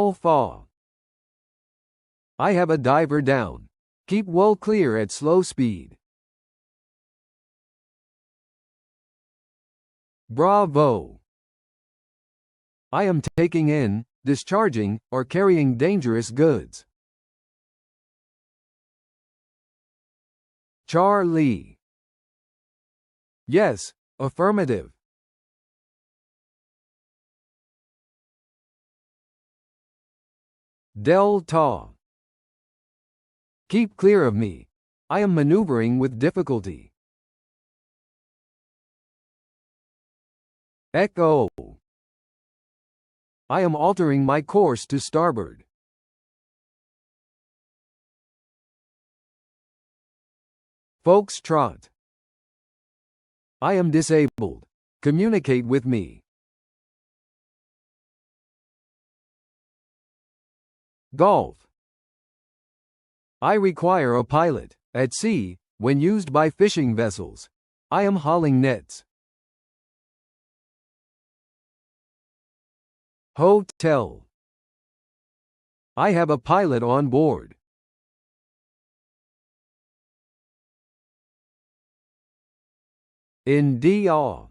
Alpha. I have a diver down. Keep well clear at slow speed. Bravo. I am taking in, discharging, or carrying dangerous goods. Charlie. Yes, affirmative. Delta. Keep clear of me. I am maneuvering with difficulty. Echo. I am altering my course to starboard. Foxtrot. I am disabled. Communicate with me. Golf. I require a pilot. At sea, when used by fishing vessels. I am hauling nets. Hotel. I have a pilot on board. India.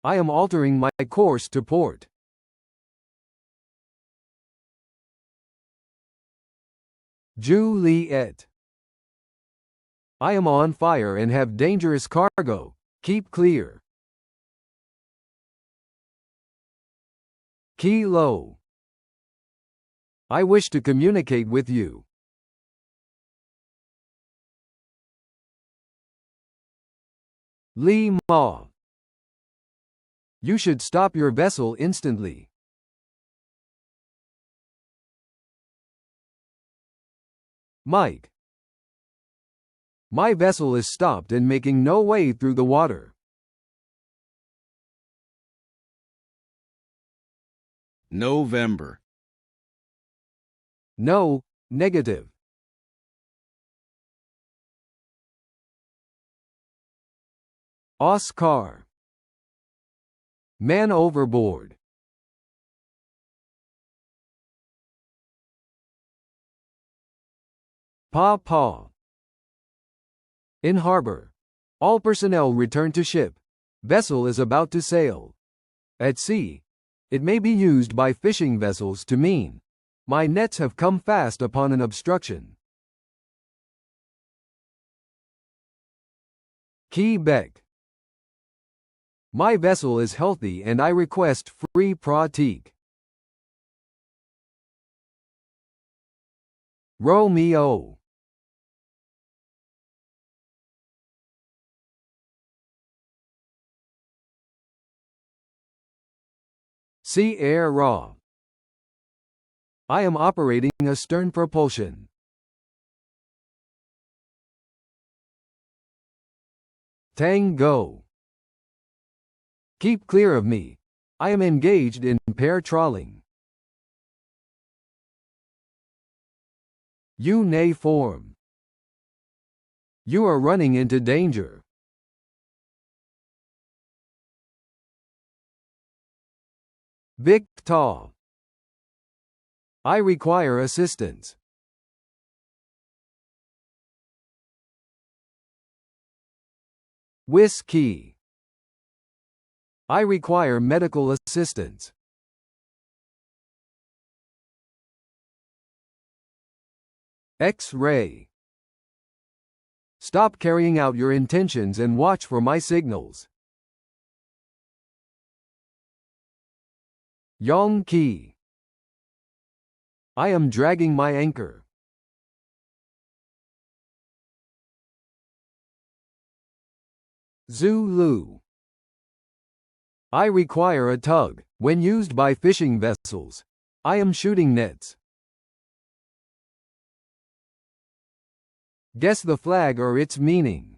I am altering my course to port. Juliet. I am on fire and have dangerous cargo. Keep clear. Kilo. I wish to communicate with you. Lima. You should stop your vessel instantly. Mike. My vessel is stopped and making no way through the water. November. No, negative. Oscar. Man overboard. Paw. In harbor. All personnel return to ship. Vessel is about to sail. At sea. It may be used by fishing vessels to mean, my nets have come fast upon an obstruction. Quebec. My vessel is healthy and I request free pratique. Romeo. Sierra. I am operating a stern propulsion. Tango. Keep clear of me. I am engaged in pair trawling. Uniform. You are running into danger. Victor. I require assistance. Whiskey. I require medical assistance. X-ray. Stop carrying out your intentions and watch for my signals. Yongki. I am dragging my anchor. Zulu. I require a tug. When used by fishing vessels. I am shooting nets. Guess the flag or its meaning.